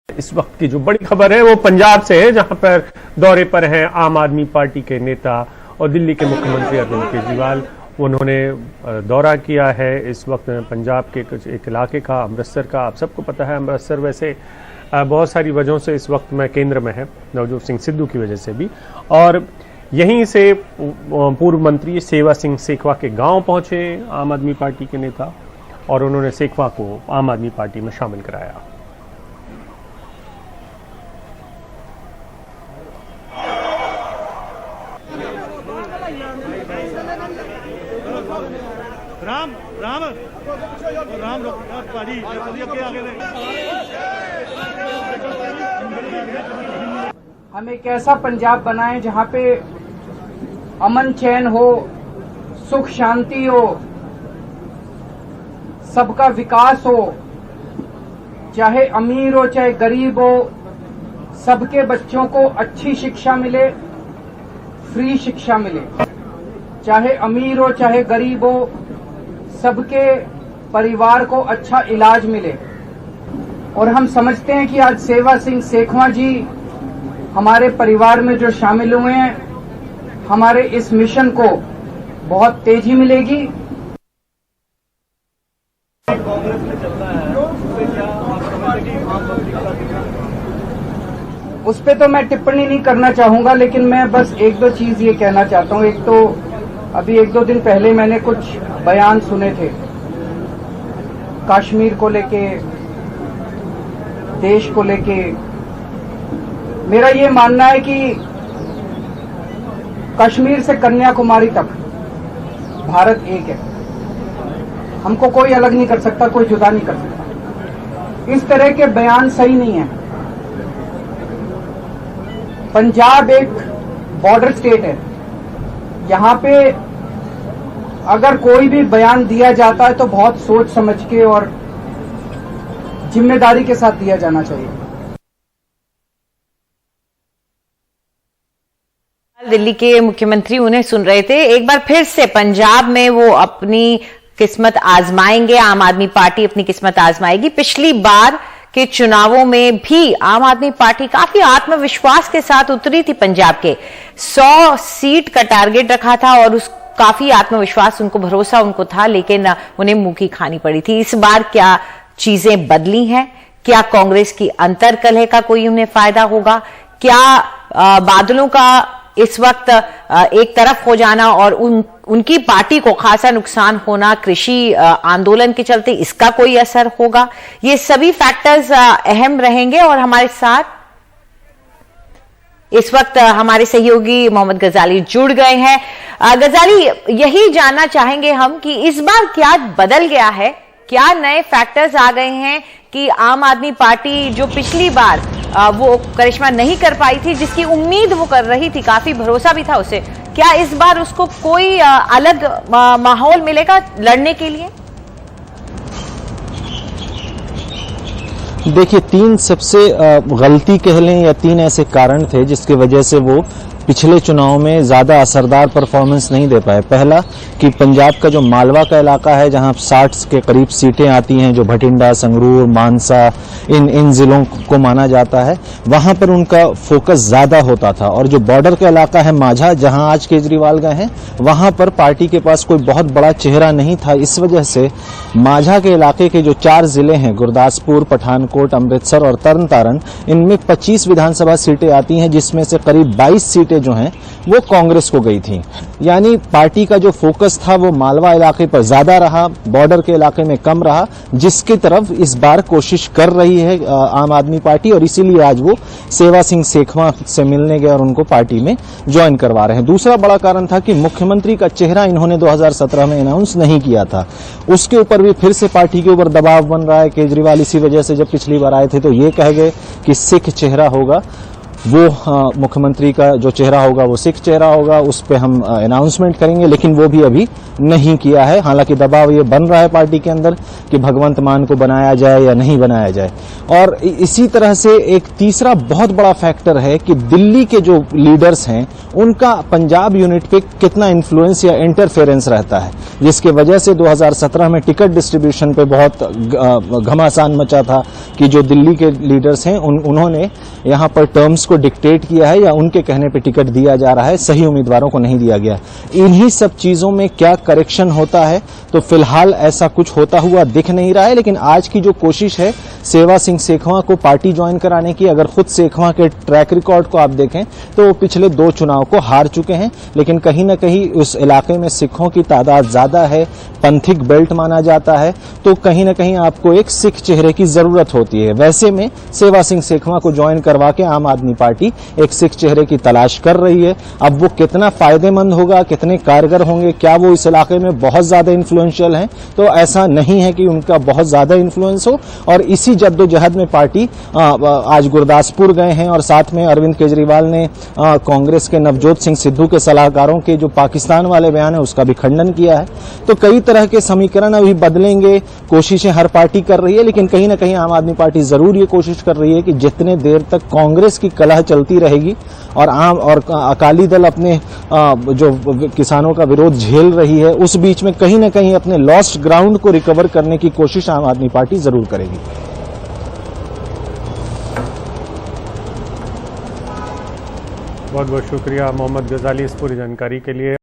इस वक्त की जो बड़ी खबर है वो पंजाब से है, जहां पर दौरे पर हैं आम आदमी पार्टी के नेता और दिल्ली के मुख्यमंत्री अरविंद केजरीवाल। उन्होंने दौरा किया है इस वक्त पंजाब के कुछ एक इलाके का, अमृतसर का। आप सबको पता है अमृतसर वैसे बहुत सारी वजहों से इस वक्त में केंद्र में है, नवजोत सिंह सिद्धू की वजह से भी। और यहीं से पूर्व मंत्री सेवा सिंह सेखवा के गांव पहुंचे आम आदमी पार्टी के नेता, और उन्होंने सेखवा को आम आदमी पार्टी में शामिल कराया। राम राम राम पाजी हम एक ऐसा पंजाब बनाएं जहां पे अमन चैन हो, सुख शांति हो, सबका विकास हो, चाहे अमीर हो चाहे गरीब हो, सबके बच्चों को अच्छी शिक्षा मिले, फ्री शिक्षा मिले। चाहे अमीर हो चाहे गरीब हो, सबके परिवार को अच्छा इलाज मिले। और हम समझते हैं कि आज सेवा सिंह सेखवा जी हमारे परिवार में जो शामिल हुए हैं, हमारे इस मिशन को बहुत तेजी मिलेगी। उस पे तो मैं टिप्पणी नहीं करना चाहूंगा, लेकिन मैं बस एक दो चीज ये कहना चाहता हूं। एक तो अभी एक दो दिन पहले मैंने कुछ बयान सुने थे कश्मीर को लेके, देश को लेके। मेरा ये मानना है कि कश्मीर से कन्याकुमारी तक भारत एक है, हमको कोई अलग नहीं कर सकता, कोई जुदा नहीं कर सकता। इस तरह के बयान सही नहीं है। पंजाब एक बॉर्डर स्टेट है, यहां पे अगर कोई भी बयान दिया जाता है तो बहुत सोच समझ के और जिम्मेदारी के साथ दिया जाना चाहिए। दिल्ली के मुख्यमंत्री उन्हें सुन रहे थे। एक बार फिर से पंजाब में वो अपनी किस्मत आजमाएंगे, आम आदमी पार्टी अपनी किस्मत आजमाएगी। पिछली बार के चुनावों में भी आम आदमी पार्टी काफी आत्मविश्वास के साथ उतरी थी पंजाब के। 100 सीट का टारगेट रखा था और उस काफी आत्मविश्वास, उनको भरोसा उनको था, लेकिन उन्हें मुंह की खानी पड़ी थी। इस बार क्या चीजें बदली हैं? क्या कांग्रेस की अंतर्कलह का कोई उन्हें फायदा होगा? क्या बादलों का इस वक्त एक तरफ हो जाना और उनकी पार्टी को खासा नुकसान होना कृषि आंदोलन के चलते, इसका कोई असर होगा? ये सभी फैक्टर्स अहम रहेंगे। और हमारे साथ इस वक्त हमारे सहयोगी मोहम्मद गजाली जुड़ गए हैं। गजाली, यही जानना चाहेंगे हम कि इस बार क्या बदल गया है, क्या नए फैक्टर्स आ गए हैं कि आम आदमी पार्टी जो पिछली बार वो करिश्मा नहीं कर पाई थी, जिसकी उम्मीद वो कर रही थी, काफी भरोसा भी था उसे, क्या इस बार उसको कोई अलग माहौल मिलेगा लड़ने के लिए? देखिए, 3 सबसे गलती कह लें या 3 ऐसे कारण थे जिसकी वजह से वो पिछले चुनाव में ज्यादा असरदार परफॉर्मेंस नहीं दे पाए। पहला कि पंजाब का जो मालवा का इलाका है, जहां 60 के करीब सीटें आती हैं, जो भटिंडा, संगरूर, मानसा, इन जिलों को माना जाता है, वहां पर उनका फोकस ज्यादा होता था। और जो बॉर्डर का इलाका है माझा, जहां आज केजरीवाल गए हैं, वहां पर पार्टी के पास कोई बहुत बड़ा चेहरा नहीं था। इस वजह से माझा के इलाके के जो 4 जिले हैं, गुरदासपुर, पठानकोट, अमृतसर और तरन तारण, इनमें 25 विधानसभा सीटें आती हैं, जिसमें से करीब 22 सीटें जो हैं वो कांग्रेस को गई थी। यानी पार्टी का जो फोकस था वो मालवा इलाके पर ज्यादा रहा, बॉर्डर के इलाके में कम रहा, जिसकी तरफ इस बार कोशिश कर रही है आम आदमी पार्टी। और इसीलिए आज वो सेवा सिंह सेखवा से मिलने गए और उनको पार्टी में ज्वाइन करवा रहे हैं। दूसरा बड़ा कारण था कि मुख्यमंत्री का चेहरा इन्होंने 2017 में अनाउंस नहीं किया था। उसके ऊपर भी फिर से पार्टी के ऊपर दबाव बन रहा है। केजरीवाल इसी वजह से जब पिछली बार आए थे तो ये कह गए कि सिख चेहरा होगा। वो मुख्यमंत्री का जो चेहरा होगा वो सिख चेहरा होगा, उस पर हम अनाउंसमेंट करेंगे, लेकिन वो भी अभी नहीं किया है। हालांकि दबाव ये बन रहा है पार्टी के अंदर कि भगवंत मान को बनाया जाए या नहीं बनाया जाए। और इसी तरह से एक तीसरा बहुत बड़ा फैक्टर है कि दिल्ली के जो लीडर्स हैं उनका पंजाब यूनिट पे कितना इन्फ्लुएंस या इंटरफेरेंस रहता है, जिसके वजह से 2017 में टिकट डिस्ट्रीब्यूशन पे बहुत घमासान मचा था कि जो दिल्ली के लीडर्स हैं उन्होंने यहां पर टर्म्स को डिक्टेट किया है या उनके कहने पे टिकट दिया जा रहा है, सही उम्मीदवारों को नहीं दिया गया। इन्हीं सब चीजों में क्या करेक्शन होता है, तो फिलहाल ऐसा कुछ होता हुआ दिख नहीं रहा है। लेकिन आज की जो कोशिश है सेवा सिंह सेखवा को पार्टी ज्वाइन कराने की, अगर खुद सेखवा के ट्रैक रिकॉर्ड को आप देखें तो वो पिछले 2 चुनाव को हार चुके हैं, लेकिन कहीं न कहीं उस इलाके में सिखों की तादाद ज्यादा है, पंथिक बेल्ट माना जाता है, तो कहीं न कहीं आपको एक सिख चेहरे की जरूरत होती है। वैसे में सेवा सिंह सेखवा को ज्वाइन करवा के आम आदमी पार्टी एक सिख चेहरे की तलाश कर रही है। अब वो कितना फायदेमंद होगा, कितने कारगर होंगे, क्या वो इस इलाके में बहुत ज्यादा इन्फ्लुएंशियल हैं, तो ऐसा नहीं है कि उनका बहुत ज्यादा इन्फ्लुएंस हो। और इसी जद्दोजहद में पार्टी आज गुरदासपुर गए हैं और साथ में अरविंद केजरीवाल ने कांग्रेस के नवजोत सिंह सिद्धू के सलाहकारों के जो पाकिस्तान वाले बयान है उसका भी खंडन किया है। तो कई तरह के समीकरण अभी बदलेंगे, कोशिशें हर पार्टी कर रही है, लेकिन कहीं ना कहीं आम आदमी पार्टी जरूर ये कोशिश कर रही है कि जितने देर तक कांग्रेस की कलह चलती रहेगी और अकाली दल अपने जो किसानों का विरोध झेल रही है, उस बीच में कहीं ना कहीं अपने लॉस्ट ग्राउंड को रिकवर करने की कोशिश आम आदमी पार्टी जरूर करेगी। बहुत बहुत शुक्रिया मोहम्मद गजाली इस पूरी जानकारी के लिए।